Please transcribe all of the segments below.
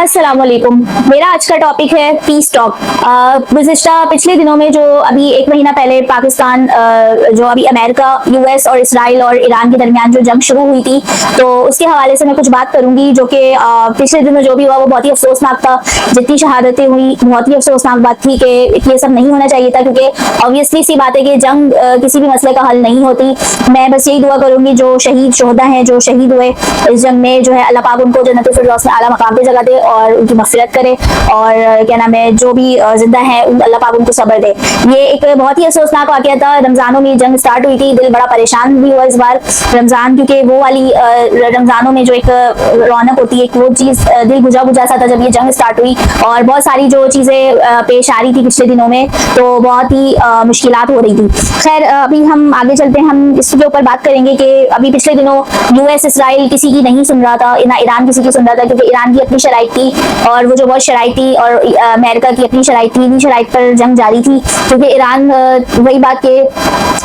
अस्सलामुअलैकुम। मेरा आज का टॉपिक है पीस टॉक। पिछले दिनों में जो अभी एक महीना पहले पाकिस्तान जो अभी अमेरिका, यूएस और इसराइल और ईरान के दरमियान जो जंग शुरू हुई थी, तो उसके हवाले से मैं कुछ बात करूंगी जो कि पिछले दिनों जो भी हुआ वो बहुत ही अफसोसनाक था। जितनी शहादतें हुई बहुत ही अफसोसनाक बात थी कि ये सब नहीं होना चाहिए था, क्योंकि ऑब्वियसली सी बात है कि जंग किसी भी मसले का हल नहीं होती। मैं बस यही दुआ करूंगी जो शहीद शोहदा हैं, जो शहीद हुए इस जंग में, जो है अल्लाह पाक उनको जन्नतुल फिरदौस में आला मकाम पे जगह दे और उनकी मग़फ़िरत करे। और क्या नाम है, जो भी जिंदा है अल्लाह पाक उनको सब्र दे। ये एक बहुत ही अफसोसनाक वाक़या था। रमजानों में जंग स्टार्ट हुई थी, दिल बड़ा परेशान भी हुआ इस बार रमजान, क्योंकि वो वाली रमजानों में जो एक रौनक होती है, वो चीज़ दिल बुझा बुझा सा था जब ये जंग स्टार्ट हुई। और बहुत सारी जो चीज़ें पेश आ रही थी पिछले दिनों में, तो बहुत ही मुश्किलात हो रही थी। खैर अभी हम आगे चलते हैं, हम इसके ऊपर बात करेंगे कि अभी पिछले दिनों यूएस इसराइल किसी की नहीं सुन रहा था, ना ईरान किसी की सुन रहा था, क्योंकि ईरान की अपनी शराइत थी और वो जो बहुत शराइत थी, और अमेरिका की अपनी शराइत थी। इन्हीं शराइत पर जंग जारी थी, क्योंकि ईरान वही बात के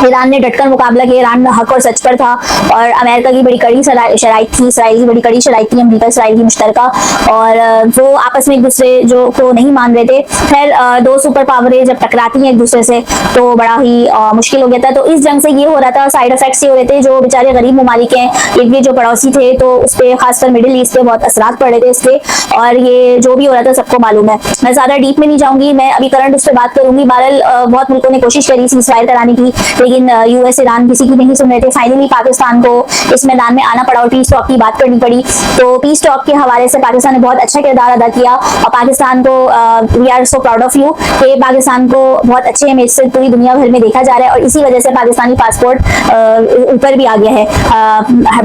ईरान ने डटकर मुकाबला किया, ईरान हक और सच पर था। और अमेरिका की बड़ी कड़ी शराइत थी, इसराइल की बड़ी कड़ी शराइत थी, अमेरिका इसराइल की मुश्तरका, और वो आपस में एक दूसरे जो को नहीं मान रहे थे। खैर दो सुपर पावरें जब टकराती हैं एक दूसरे से तो बड़ा ही मुश्किल हो गया था। तो इस जंग से ये हो रहा था, साइड इफेक्ट्स ये हो रहे थे, जो बेचारे गरीब ममालिक हैं, ये जो पड़ोसी थे, तो उस पर खासकर मिडिल ईस्ट पे बहुत असरात पड़ रहे थे इसके। और ये जो भी हो रहा था सबको मालूम है। मैं ज्यादा डीप में नहीं जाऊंगी, मैं अभी करंट उस पर बात करूंगी। बहरहाल बहुत मुल्कों ने कोशिश करी सीज़फायर कराने की, लेकिन यूएस ईरान किसी की नहीं सुन रहे थे। फाइनली पाकिस्तान को इस मैदान में आना पड़ा और पीस टॉक की बात करनी पड़ी। तो पीस टॉक के हवाले से पाकिस्तान ने बहुत अच्छा किरदार अदा किया, और पाकिस्तान को we are so proud of you कि पाकिस्तान को बहुत अच्छे इमेज से पूरी दुनिया भर में देखा जा रहा है। और इसी वजह से पाकिस्तानी पासपोर्ट ऊपर भी आ गया है,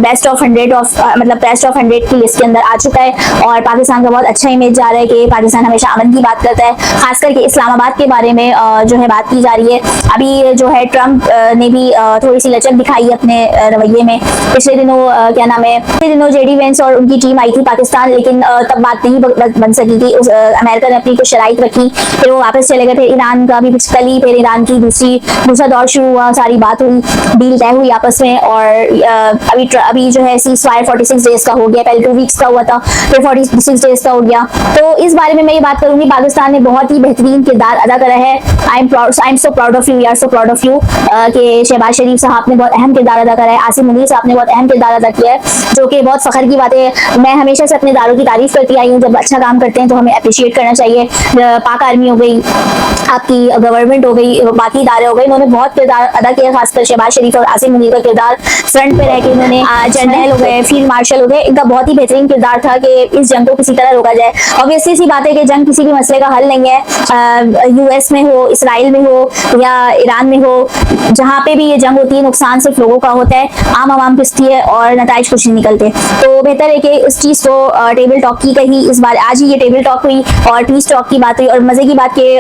बेस्ट ऑफ 100 की लिस्ट के अंदर आ चुका है। और पाकिस्तान का बहुत अच्छा इमेज जा रहा है कि पाकिस्तान हमेशा अमन की बात करता है। खास करके इस्लामाबाद के बारे में जो है बात की जा रही है। अभी जो है ट्रंप ने भी थोड़ी सी लचक दिखाई अपने रवैये में। पिछले दिनों क्या नाम है, पिछले दिनों जेडी वेंस और उनकी टीम आई थी पाकिस्तान, लेकिन तब बात नहीं बन सकी थी। अमेरिका ने अपनी कुछ शराइत रखी, फिर वो वापस चले गए। फिर ईरान का भी कल ही फिर ईरान की दूसरा दौर शुरू हुआ, सारी बात हुई, डील तय हुई आपस में। और अभी जो है सीज़फायर 46 डेज का हो गया, पहले 2 वीक्स का हुआ था, फिर 46 डेज का हो गया। तो इस बारे में मैं ये बात करूंगी, पाकिस्तान ने बहुत ही बेहतरीन किरदार अदा करा है। I am so proud of you, we are so proud of you कि शहबाज शरीफ साहब ने बहुत अहम किरदार अदा करा है, आसिम मुनीर साहब ने बहुत अहम किरदार अदा किया है, जो कि बहुत फख्र की बात है। मैं हमेशा से अपने इदारों की तारीफ करती आई हूँ, जब अच्छा काम करते हैं तो हमें अप्रिशिएट करना चाहिए। पाक आर्मी हो गई, आपकी गवर्नमेंट हो गई, बाकी इदारे हो गए, इन्होंने बहुत किरदार अदा किया। खासकर शहबाज शरीफ और आसिम मुनीर का किरदार फ्रंट पे रह के इन्होंने, जनरल हो गए, फील्ड मार्शल हो गए, इनका बहुत ही बेहतरीन किरदार था कि इस जंग को किसी तरह रोका जाए। ऑब्वियसली सी बात है कि जंग किसी भी मसले का हल नहीं है, यूएस में हो, इसराइल में हो या ईरान में हो, जहाँ पे भी ये जंग होती है नुकसान सिर्फ लोगों का होता है, आम आवाम पिसती है और नताइज कुछ नहीं निकलते। तो बेहतर है कि इस चीज़ को टेबल टॉक की कही, इस बार आज ही ये टेबल टॉक हुई और पीस टॉक की बात हुई। और मजे की बात के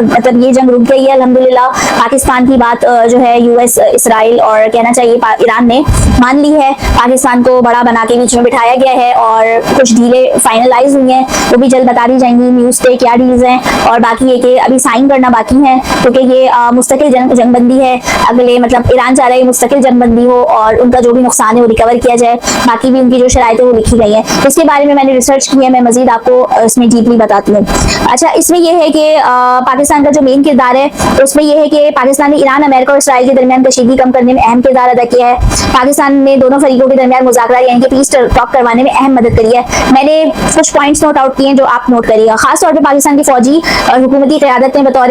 मतलब ये जंग रुक गई है अल्हम्दुलिल्लाह। पाकिस्तान की बात जो है यूएस, इसराइल और कहना चाहिए ईरान ने मान ली है। पाकिस्तान को बड़ा बना के बीच में बिठाया गया है और कुछ डीलें फाइनलाइज हुई हैं, वो भी जल्द बता दी जाएंगी न्यूज़ पे क्या डील्स हैं। और बाकी ये कि अभी साइन करना बाकी है, क्योंकि ये मुस्तकिल जंगबंदी है। अगले मतलब ईरान चाह रहा है मुस्तकिल जंगबंदी हो और उनका जो भी नुकसान है वो रिकवर किया जाए। बाकी भी उनकी जो शराइत है वो लिखी गई है, इसके बारे में मैंने रिसर्च की है, मैं मजीद आपको इसमें डीपली बताती हूँ। अच्छा, इसमें यह है कि पाकिस्तान का जो मेन किरदार है उसमें यह है कि पाकिस्तान ने ईरान, अमेरिका और इसराइल के दरमियान कशीदगी कम करने में अहम किरदार अदा किया है। पाकिस्तान ने दोनों फरीकों के दरमियान मुज़ाकरा यानी कि पीस टॉक करवाने में अहम मदद करी है। मैंने कुछ पॉइंट्स नोट आउट किए हैं जो आप नोट करिएगा। खासतौर पर पाकिस्तान की फौजी और हुकूमती क़यादत ने बतौर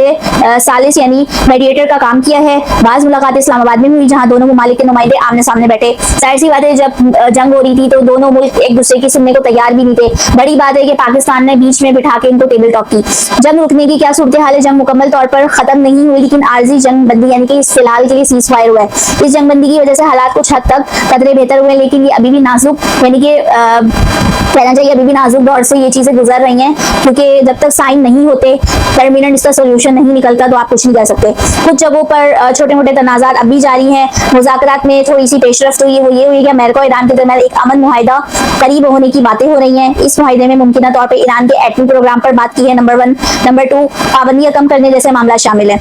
सालिस यानी मीडिएटर का काम किया है। बाज़ मुलाकातें इस्लामाबाद में हुई, जहाँ दोनों ममालिक के नुमाइंदे आमने सामने बैठे। जाहिर सी बात है, जब जंग हो रही थी तो दोनों मुल्क एक दूसरे की सुनने को तैयार भी नहीं थे। बड़ी बात है कि पाकिस्तान ने बीच में बिठा के इनको टेबल टॉक की। जंग रुकने की क्या सूरत हाल है? जंग मुकम्मल तौर पर खत्म नहीं हुई, लेकिन आर्जी जंग बंदी यानी कि फिलहाल के लिए सीज़फायर हुआ है। इस जंग बंदी की वजह से हालात कुछ हद तक कदरे बेहतर हुए, लेकिन ये अभी भी नाजुक यानी कि कहना चाहिए अभी भी नाजुक दौर से ये चीजें गुजर रही हैं, क्योंकि जब तक साइन नहीं होते, परमानेंट इसका सोल्यूशन नहीं निकलता, तो आप कुछ नहीं कर सकते। कुछ जगहों पर छोटे मोटे तनाज़ात अब भी जारी हैं। मुज़ाकरात में थोड़ी सी पेशरफ्त हुई, वो ये हुई कि अमेरिका और ईरान के दरमियान एक अमन मुआहिदा करीब होने की बातें हो रही हैं। इस मुआहिदे में मुमकिन तौर पर ईरान के एटमी प्रोग्राम पर बात की है, नंबर 1। नंबर 2, पाबंदियां कम करने जैसे मामला शामिल है।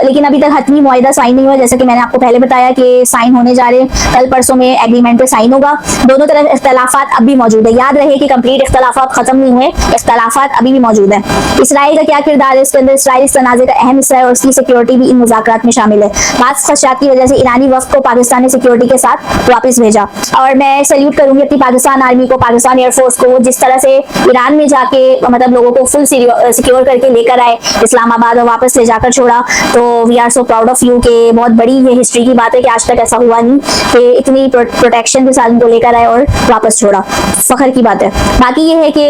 लेकिन अभी तक हतमी मुआहिदा साइन नहीं हुआ, जैसे कि मैंने आपको पहले बताया कि साइन होने जा रहे हैं, कल परसों में एग्रीमेंट पे साइन होगा। दोनों तरफ इख्तलाफात अब भी मौजूद है। याद रहे कि कंप्लीट इख्तलाफात खत्म नहीं हुए, इख्तलाफात अभी भी मौजूद है। इसराइल का क्या किरदार है इसके अंदर? इसराइल इस तनाज़े का अहम हिस्सा है और उसकी सिक्योरिटी भी इन मुज़ाकरात में शामिल है। बात खदशात की वजह से ईरानी वफ़द को पाकिस्तान ने सिक्योरिटी के साथ वापस भेजा और मैं सैल्यूट करूंगी अपनी पाकिस्तान आर्मी को, पाकिस्तान एयरफोर्स को, जिस तरह से ईरान में जाके मतलब लोगों को फुल सिक्योर करके लेकर आए इस्लामाबाद और वापस ले जाकर छोड़ा। तो we are so proud of you कि बहुत बड़ी ये हिस्ट्री की बात है कि आज तक ऐसा हुआ नहीं कि इतनी प्रोटेक्शन के साथ उनको लेकर आए और वापस छोड़ा, फख्र की बात है। बाकी ये है कि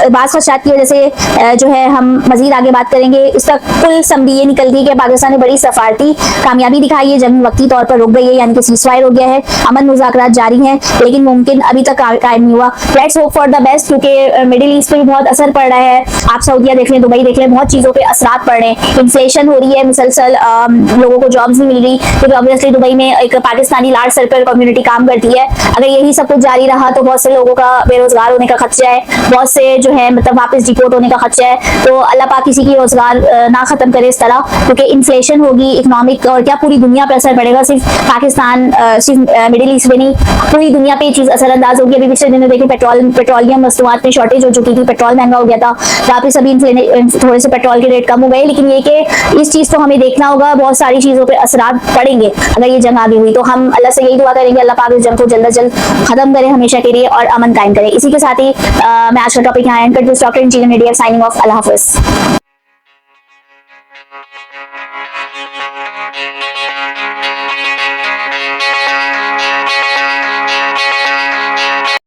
बाज़ खदशात की वजह से जो है हम मजीद आगे बात करेंगे। इसका कुल समरी ये निकलती है कि पाकिस्तान ने बड़ी सफारती कामयाबी दिखाई है, जंग वक्ती तौर पर रुक गई है, यानी कि सीज़फायर हो गया है, अमन मुज़ाकरात जारी हैं, लेकिन मुमकिन अभी तक कायम नहीं हुआ। Let's hope for the best, क्योंकि मिडिल ईस्ट पे भी बहुत असर पड़ रहा है। आप सऊदीया देख लें, दुबई देख लें, बहुत चीज़ों पे असरात पड़ रहे हैं। इन्फ्लेशन हो रही है मुसलसल, लोगों को जॉब्स नहीं मिल रही, क्योंकि ऑब्वियसली दुबई में एक पाकिस्तानी लार्ज सर्कल कम्युनिटी काम करती है। अगर यही सब कुछ जारी रहा तो बहुत से लोगों का बेरोजगार होने का खदशा है, बहुत से जो है मतलब वापस डिपोर्ट होने का खदशा है। तो अल्लाह पाक किसी की रोजगार ना खत्म करे इस तरह, क्योंकि इन्फ्लेशन होगी, इकोनॉमिक और क्या पूरी दुनिया पर असर पड़ेगा। सिर्फ पाकिस्तान, सिर्फ मिडिल ईस्ट में नहीं, पूरी दुनिया पे ये चीज असरअंदाज होगी। अभी पिछले दिनों देखिए पेट्रोलियम वस्तुआत में शॉर्टेज हो चुकी थी, पेट्रोल महंगा हो गया था, वापस अभी थोड़े से पेट्रोल के रेट कम हो गए। लेकिन ये कि इस चीज को हमें देखना होगा, बहुत सारी चीजों पे असरात पड़ेंगे अगर ये जंग आगे हुई। तो हम अल्लाह से यही दुआ करेंगे अल्लाह पाक इस जंग को जल्द से जल्द खत्म करे हमेशा के लिए और अमन कायम करे। इसी के साथ ही मैं आज का टॉपिक यहाँ एंड करती हूँ। Doctor engineer media signing off. अल्लाह हाफिज़।